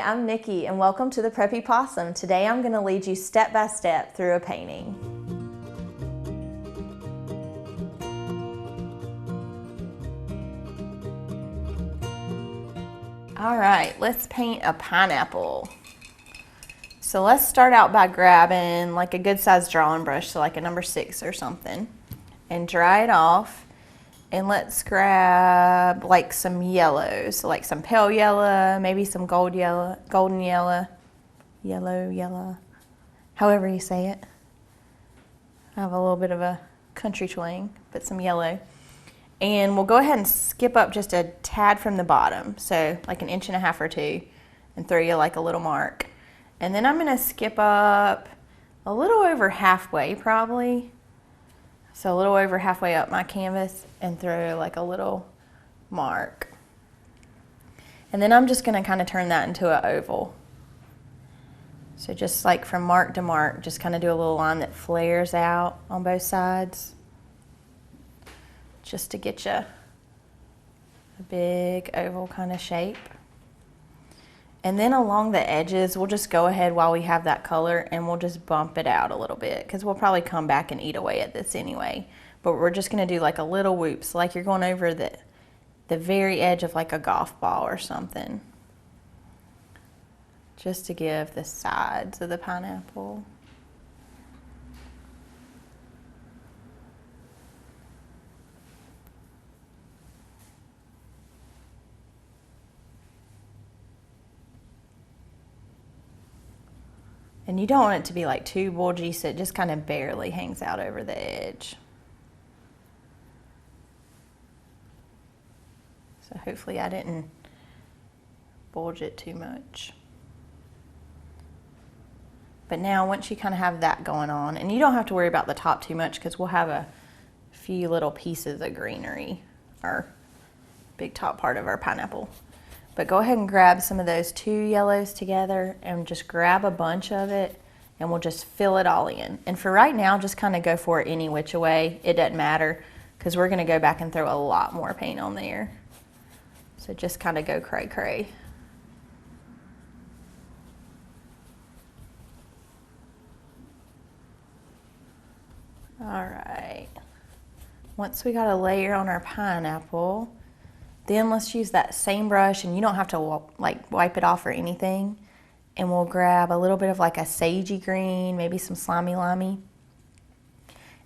I'm Nikki and welcome to the Preppy Possum. Today I'm going to lead you step by step through a painting. Alright, let's paint a pineapple. So let's start out by grabbing like a good sized drawing brush, so like a number 6 or something, and dry it off. And let's grab like some yellows, so like some pale yellow, maybe some golden yellow, however you say it. I have a little bit of a country twang, but some yellow. And we'll go ahead and skip up just a tad from the bottom, so like 1.5 inches or 2, and throw you like a little mark. And then I'm gonna skip up a little over halfway probably. So a little over halfway up my canvas and throw like a little mark. And then I'm just gonna kind of turn that into an oval. So just like from mark to mark, just kind of do a little line that flares out on both sides, just to get you a big oval kind of shape. And then along the edges, we'll just go ahead while we have that color and we'll just bump it out a little bit, because we'll probably come back and eat away at this anyway. But we're just gonna do like a little whoops, like you're going over the very edge of like a golf ball or something, just to give the sides of the pineapple. And you don't want it to be like too bulgy, so it just kind of barely hangs out over the edge. So hopefully I didn't bulge it too much. But now once you kind of have that going on, and you don't have to worry about the top too much because we'll have a few little pieces of greenery, our big top part of our pineapple. But go ahead and grab some of those 2 yellows together and just grab a bunch of it, and we'll just fill it all in. And for right now, just kind of go for it any which way. It doesn't matter, because we're gonna go back and throw a lot more paint on there. So just kind of go cray cray. All right, once we got a layer on our pineapple, then let's use that same brush, and you don't have to like wipe it off or anything. And we'll grab a little bit of like a sagey green, maybe some slimy limey.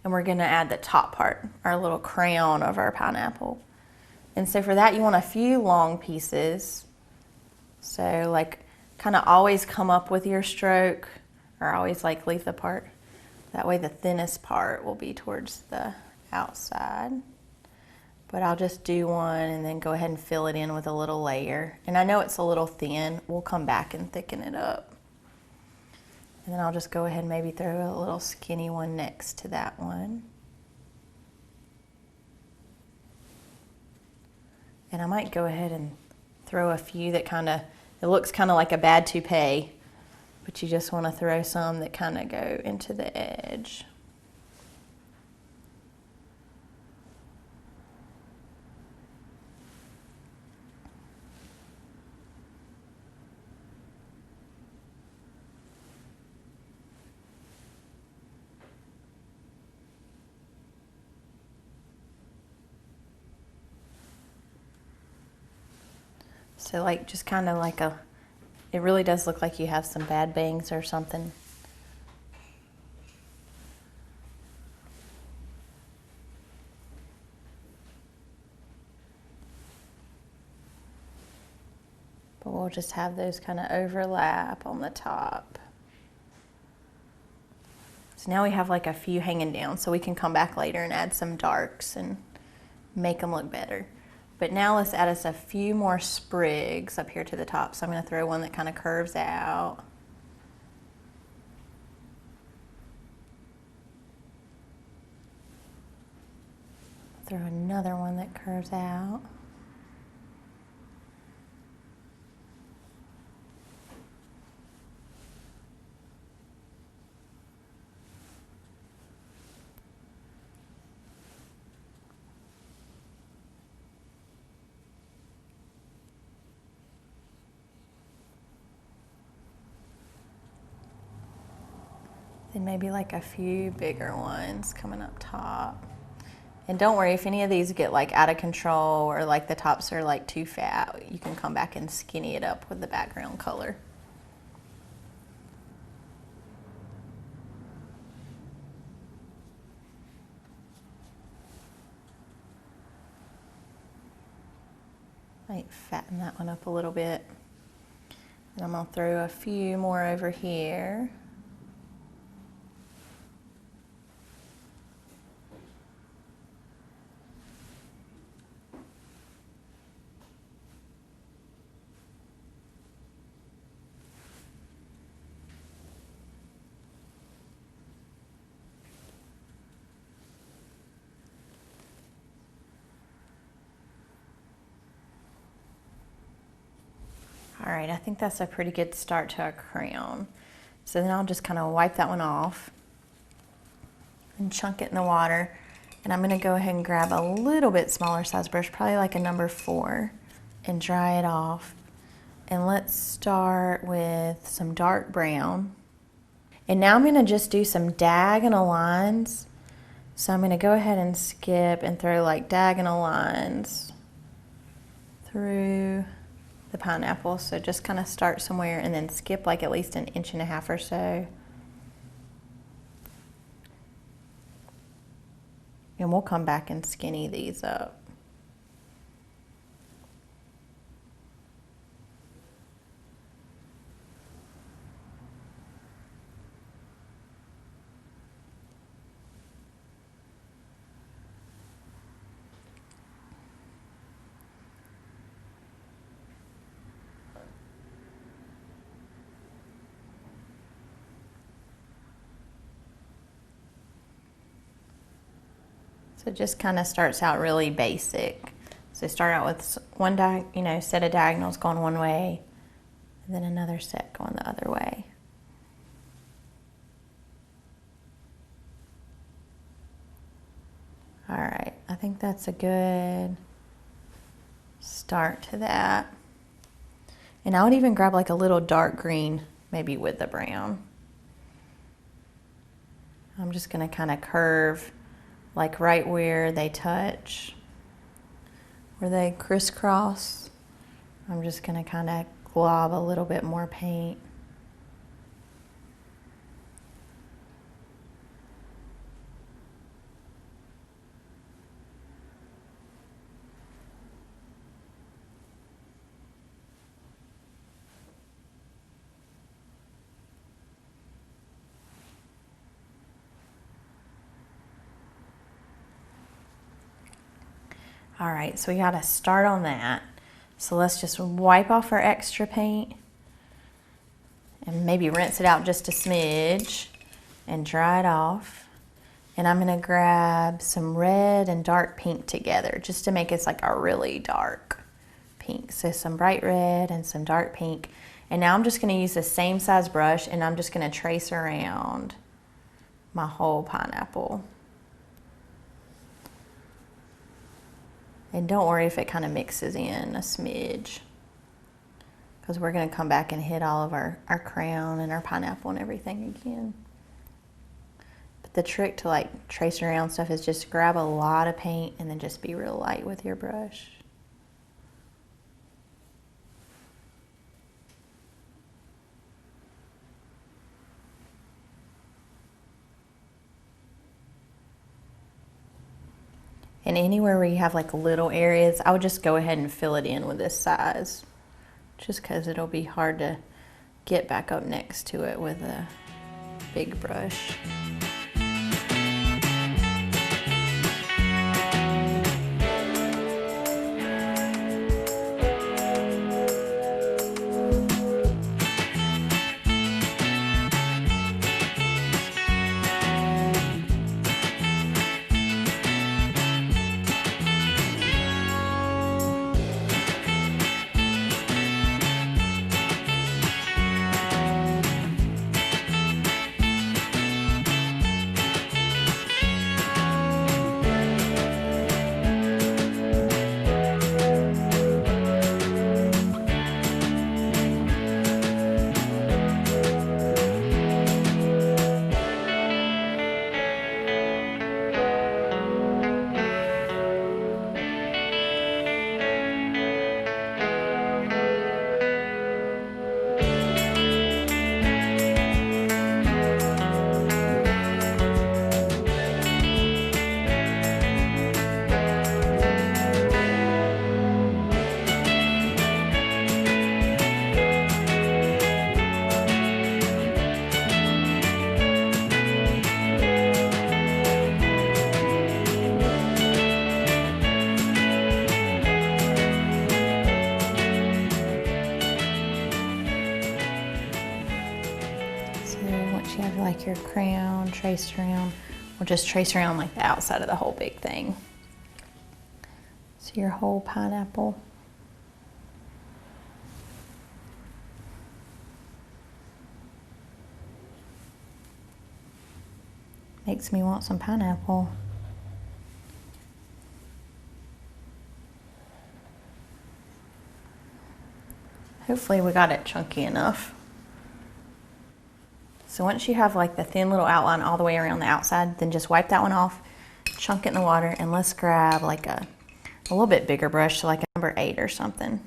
And we're gonna add the top part, our little crown of our pineapple. And so for that, you want a few long pieces. So like kind of always come up with your stroke, or always like leave the part. That way the thinnest part will be towards the outside. But I'll just do one and then go ahead and fill it in with a little layer. And I know it's a little thin. We'll come back and thicken it up. And then I'll just go ahead and maybe throw a little skinny one next to that one. And I might go ahead and throw a few that kind of, it looks kind of like a bad toupee, but you just want to throw some that kind of go into the edge. So like just kind of like a, it really does look like you have some bad bangs or something. But we'll just have those kind of overlap on the top. So now we have like a few hanging down, so we can come back later and add some darks and make them look better. But now let's add us a few more sprigs up here to the top. So I'm gonna throw one that kind of curves out. Throw another one that curves out. Then maybe like a few bigger ones coming up top. And don't worry, if any of these get like out of control or like the tops are like too fat, you can come back and skinny it up with the background color. Might fatten that one up a little bit. And I'm gonna throw a few more over here. All right, I think that's a pretty good start to a crown. So then I'll just kind of wipe that one off and chunk it in the water. And I'm gonna go ahead and grab a little bit smaller size brush, probably like a number 4, and dry it off. And let's start with some dark brown. And now I'm gonna just do some diagonal lines. So I'm gonna go ahead and skip and throw like diagonal lines through the pineapple. So just kind of start somewhere and then skip like at least 1.5 inches or so. And we'll come back and skinny these up. So it just kind of starts out really basic. So start out with one set of diagonals going one way, and then another set going the other way. All right, I think that's a good start to that. And I would even grab like a little dark green, maybe with the brown. I'm just gonna kind of curve like right where they touch, where they crisscross. I'm just gonna kind of glob a little bit more paint. All right, so we gotta start on that. So let's just wipe off our extra paint and maybe rinse it out just a smidge and dry it off. And I'm gonna grab some red and dark pink together just to make it like a really dark pink. So some bright red and some dark pink. And now I'm just gonna use the same size brush and I'm just gonna trace around my whole pineapple. And don't worry if it kind of mixes in a smidge, because we're going to come back and hit all of our crown and our pineapple and everything again. But the trick to like trace around stuff is just grab a lot of paint and then just be real light with your brush. And anywhere where you have like little areas, I would just go ahead and fill it in with this size, just because it'll be hard to get back up next to it with a big brush. Once you have like your crown traced around, we'll just trace around like the outside of the whole big thing. So your whole pineapple. Makes me want some pineapple. Hopefully we got it chunky enough. So once you have like the thin little outline all the way around the outside, then just wipe that one off, chunk it in the water, and let's grab like a little bit bigger brush, so like a number 8 or something.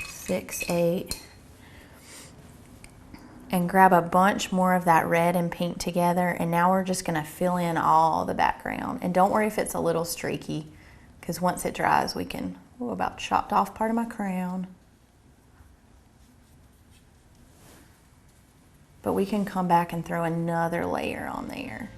6, 8. And grab a bunch more of that red and pink together, and now we're just gonna fill in all the background. And don't worry if it's a little streaky, because once it dries we can, about chopped off part of my crown. But we can come back and throw another layer on there.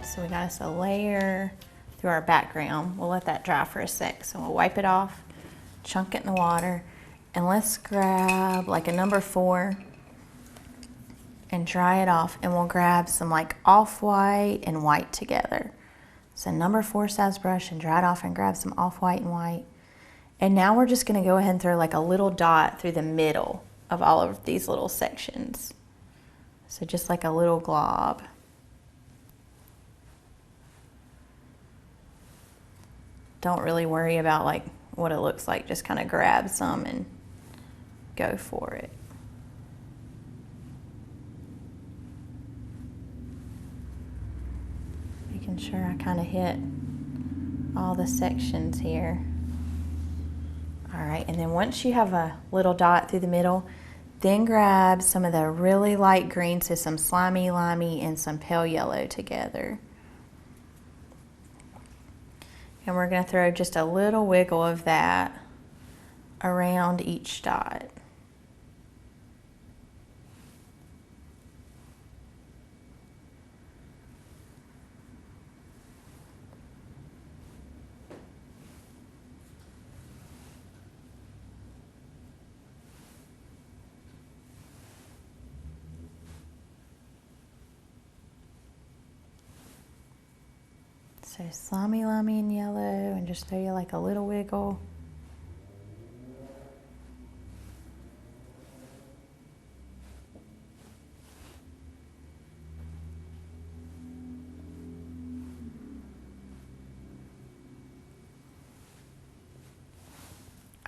So we got us a layer through our background. We'll let that dry for a sec. So we'll wipe it off, chunk it in the water, and let's grab like a number 4 and dry it off, and we'll grab some like off-white and white together. So number 4 size brush and dry it off and grab some off-white and white. And now we're just gonna go ahead and throw like a little dot through the middle of all of these little sections. So just like a little glob. Don't really worry about like what it looks like, just kind of grab some and go for it. Making sure I kind of hit all the sections here. All right, and then once you have a little dot through the middle, then grab some of the really light green, so some slimy, limey, and some pale yellow together. And we're going to throw just a little wiggle of that around each dot. So slimy, limey, and yellow, and just throw you like a little wiggle.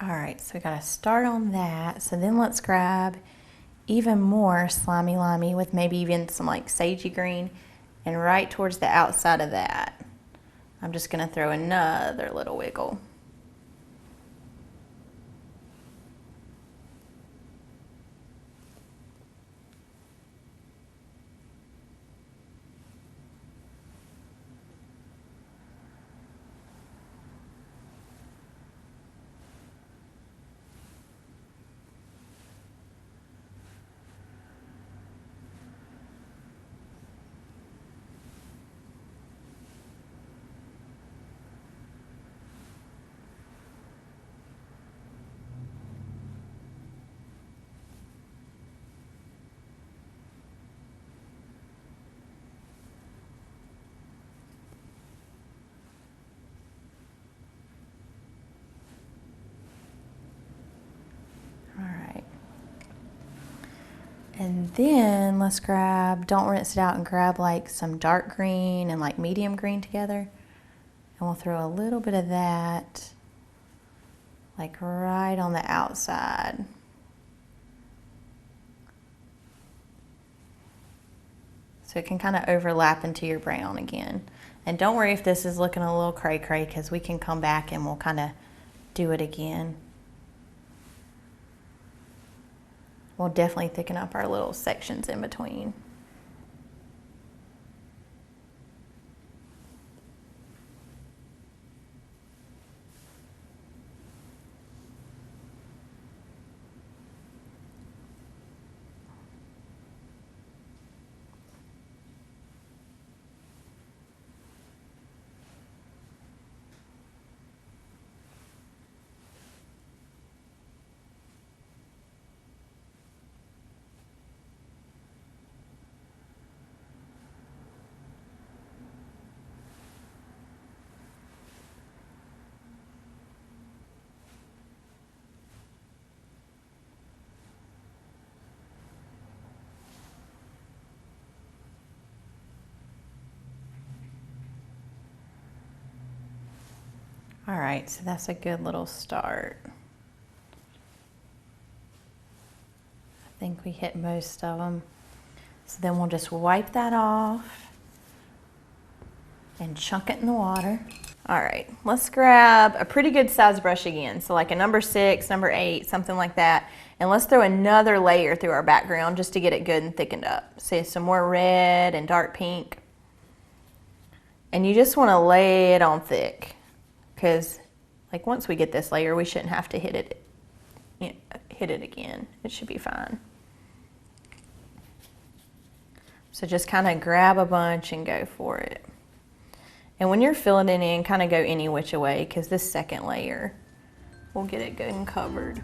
All right, so we got to start on that. So then let's grab even more slimy, limey with maybe even some like sagey green, and right towards the outside of that, I'm just going to throw another little wiggle. Then let's grab, don't rinse it out, and grab like some dark green and like medium green together. And we'll throw a little bit of that like right on the outside. So it can kind of overlap into your brown again. And don't worry if this is looking a little cray-cray, because we can come back and we'll kind of do it again. We'll definitely thicken up our little sections in between. All right, so that's a good little start. I think we hit most of them. So then we'll just wipe that off and chunk it in the water. All right, let's grab a pretty good size brush again. So like a number 6, number 8, something like that. And let's throw another layer through our background just to get it good and thickened up. So some more red and dark pink. And you just want to lay it on thick, because like once we get this layer, we shouldn't have to hit it again. It should be fine. So just kind of grab a bunch and go for it. And when you're filling it in, kind of go any which way, because this second layer will get it good and covered.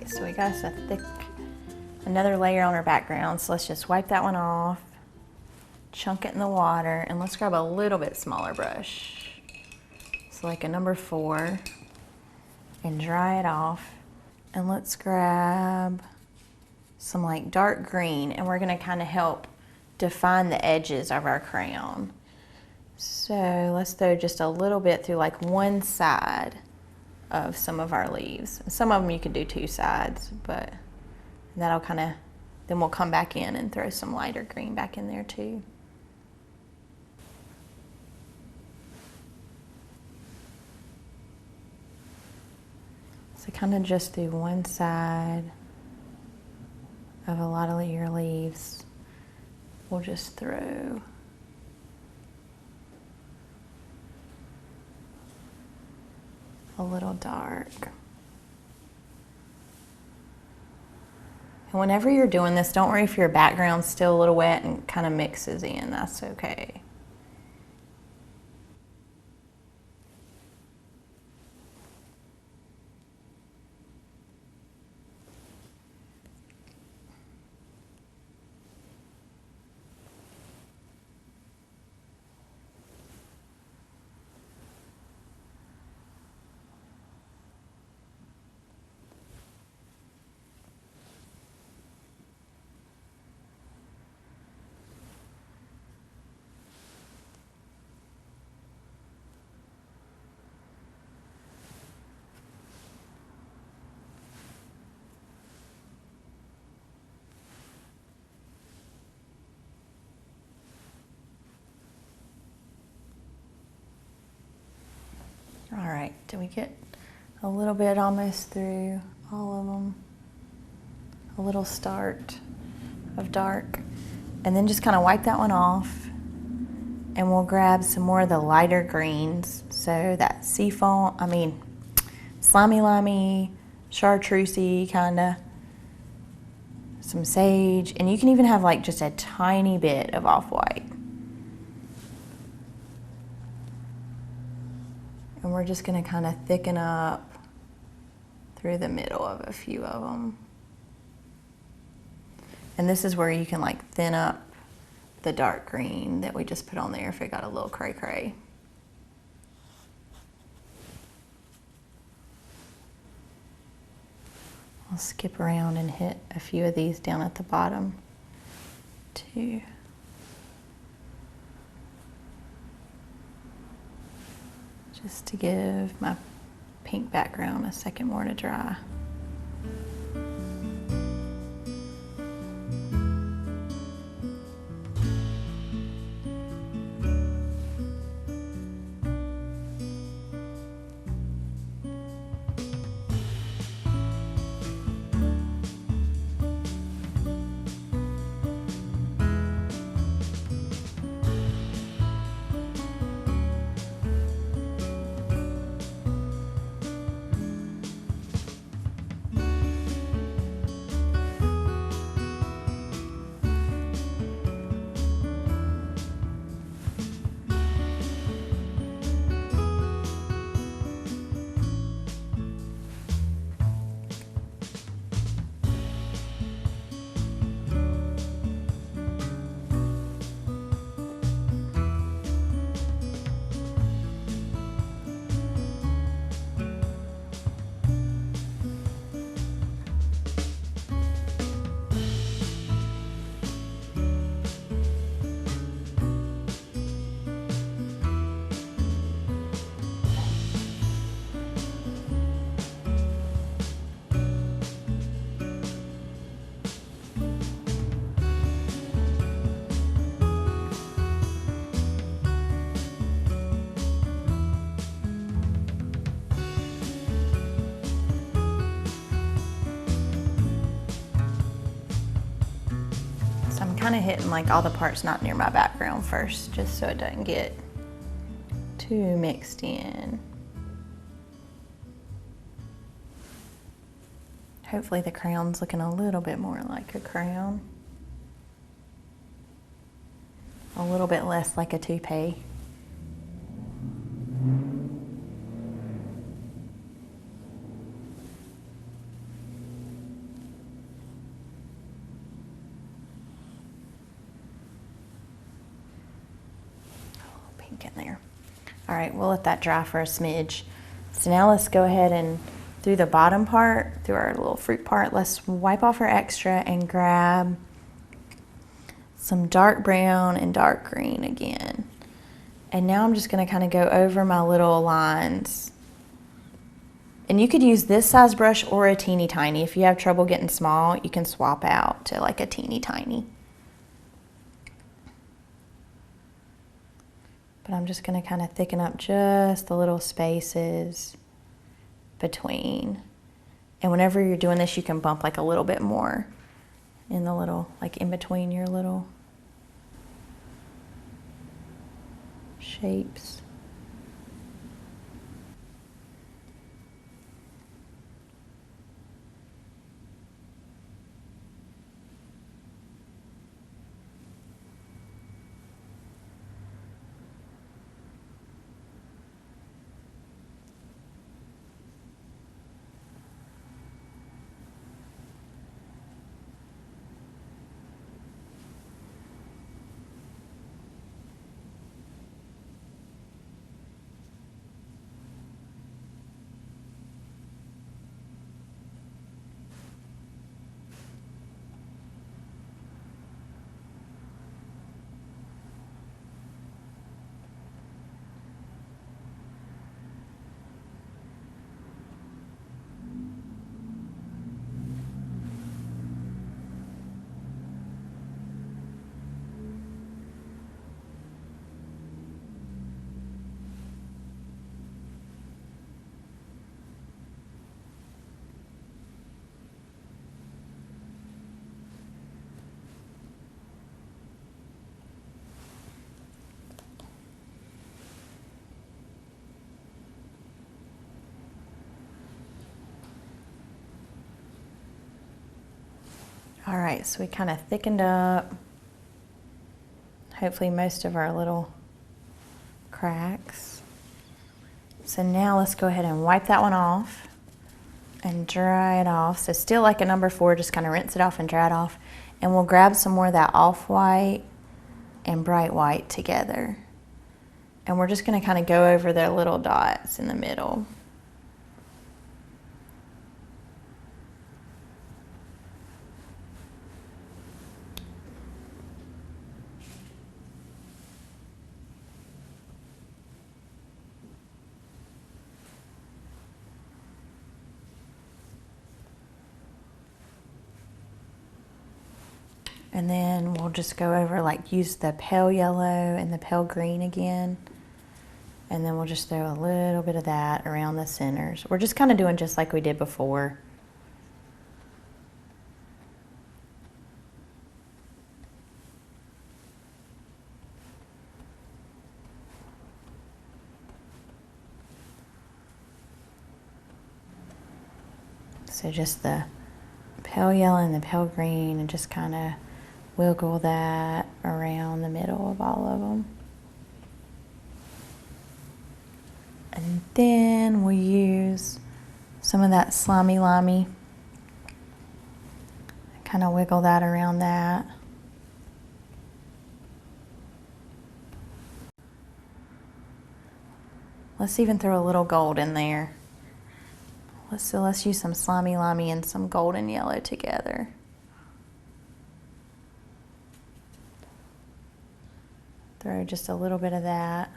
So we got us a thick, another layer on our background. So let's just wipe that one off, chunk it in the water, and let's grab a little bit smaller brush. So like a number 4, and dry it off. And let's grab some like dark green, and we're gonna kind of help define the edges of our crayon. So let's throw just a little bit through like one side of some of our leaves. Some of them you can do 2 sides, but that'll kind of, then we'll come back in and throw some lighter green back in there too. So kind of just through one side of a lot of your leaves, we'll just throw a little dark. And whenever you're doing this, don't worry if your background's still a little wet and kind of mixes in. That's okay. All right, did we get a little bit almost through all of them? A little start of dark. And then just kind of wipe that one off. And we'll grab some more of the lighter greens. So that slimy limey, chartreusey kind of. Some sage. And you can even have like just a tiny bit of off-white. And we're just going to kind of thicken up through the middle of a few of them. And this is where you can like thin up the dark green that we just put on there if it got a little cray-cray. I'll skip around and hit a few of these down at the bottom too. Just to give my pink background a second more to dry. Kind of hitting like all the parts not near my background first, just so it doesn't get too mixed in. Hopefully the crown's looking a little bit more like a crown. A little bit less like a toupee. In there. All right, we'll let that dry for a smidge. So now let's go ahead and through the bottom part, through our little fruit part, let's wipe off our extra and grab some dark brown and dark green again. And now I'm just going to kind of go over my little lines. And you could use this size brush or a teeny tiny. If you have trouble getting small, you can swap out to like a teeny tiny. But I'm just going to kind of thicken up just the little spaces between. And whenever you're doing this, you can bump like a little bit more in the little, like in between your little shapes. All right, so we kind of thickened up, hopefully most of our little cracks. So now let's go ahead and wipe that one off and dry it off. So still like a number 4, just kind of rinse it off and dry it off. And we'll grab some more of that off-white and bright white together. And we're just gonna kind of go over their little dots in the middle. And then we'll just go over, like use the pale yellow and the pale green again. And then we'll just throw a little bit of that around the centers. We're just kind of doing just like we did before. So just the pale yellow and the pale green, and just kind of wiggle that around the middle of all of them. And then we'll use some of that slimy limey. Kind of wiggle that around that. Let's even throw a little gold in there. Let's use some slimy limey and some golden yellow together. Throw just a little bit of that.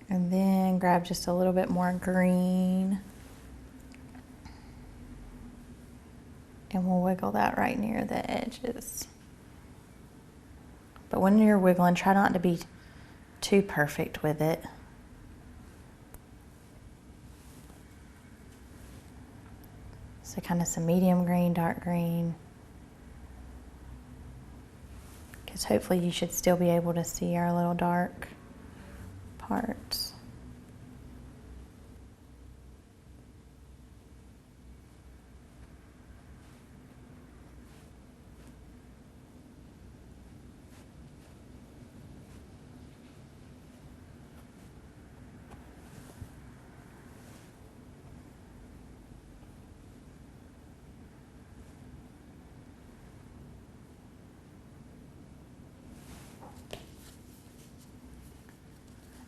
And then grab just a little bit more green. And we'll wiggle that right near the edges. But when you're wiggling, try not to be too perfect with it. So kind of some medium green, dark green. Because hopefully you should still be able to see our little dark parts.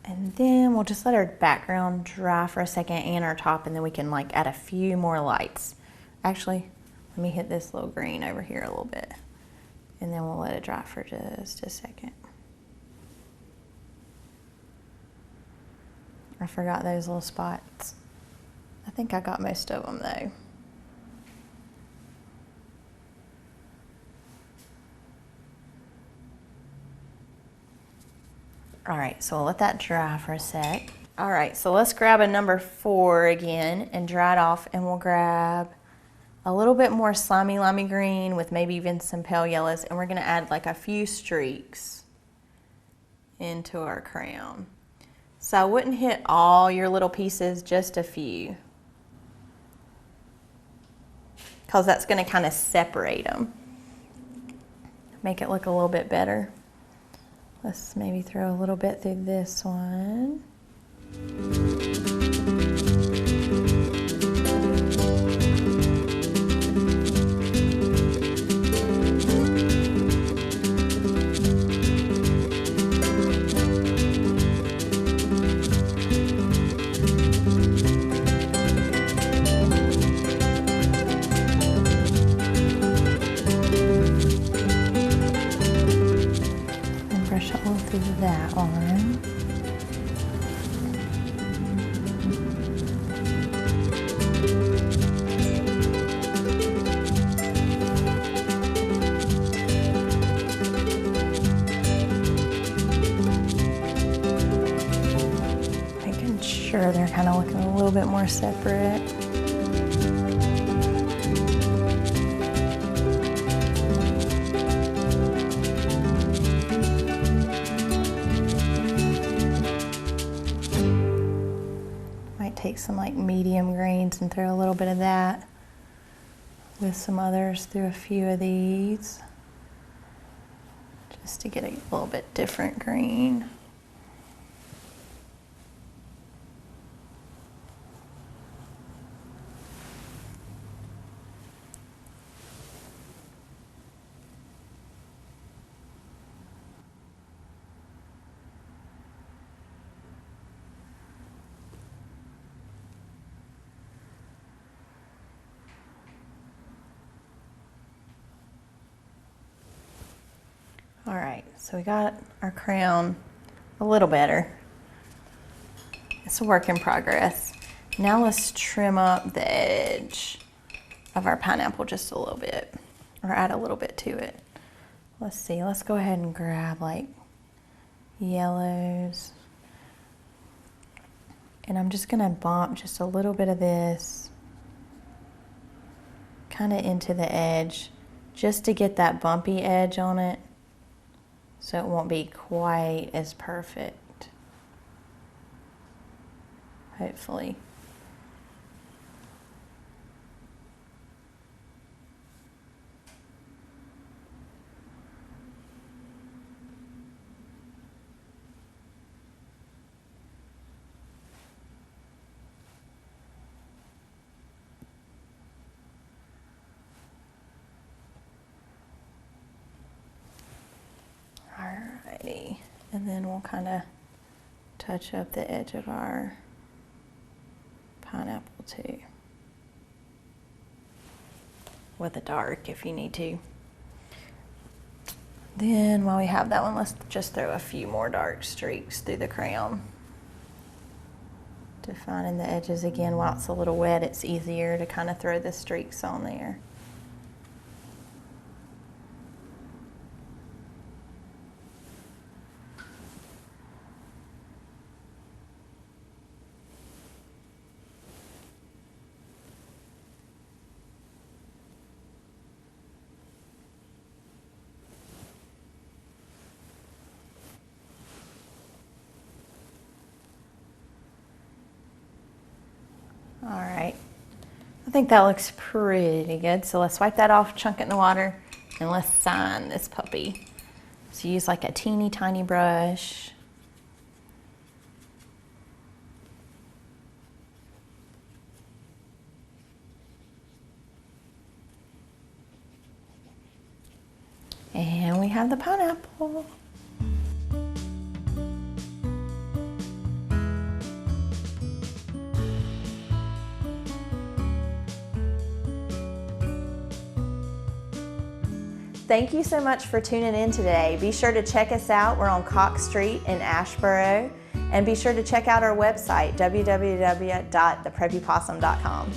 And then we'll just let our background dry for a second and our top, and then we can like add a few more lights. Actually, let me hit this little green over here a little bit, and then we'll let it dry for just a second. I forgot those little spots. I think I got most of them though. All right, so we'll let that dry for a sec. All right, so let's grab a number 4 again and dry it off, and we'll grab a little bit more slimy limey green with maybe even some pale yellows, and we're gonna add like a few streaks into our crown. So I wouldn't hit all your little pieces, just a few, because that's gonna kind of separate them, make it look a little bit better. Let's maybe throw a little bit through this one. That on. kind of looking a little bit more separate. Might take some like medium greens and throw a little bit of that with some others through a few of these, just to get a little bit different green. All right, so we got our crown a little better. It's a work in progress. Now let's trim up the edge of our pineapple just a little bit, or add a little bit to it. Let's see, let's go ahead and grab like yellows. And I'm just gonna bump just a little bit of this kind of into the edge, just to get that bumpy edge on it, so it won't be quite as perfect, hopefully. Alrighty, and then we'll kind of touch up the edge of our pineapple too, with a dark if you need to. Then while we have that one, let's just throw a few more dark streaks through the crown. Defining the edges again. While it's a little wet, it's easier to kind of throw the streaks on there. All right, I think that looks pretty good. So let's wipe that off, chunk it in the water, and let's sign this puppy. So use like a teeny tiny brush. And we have the pineapple. Thank you so much for tuning in today. Be sure to check us out. We're on Cox Street in Asheboro. And be sure to check out our website, www.thepreppypossum.com.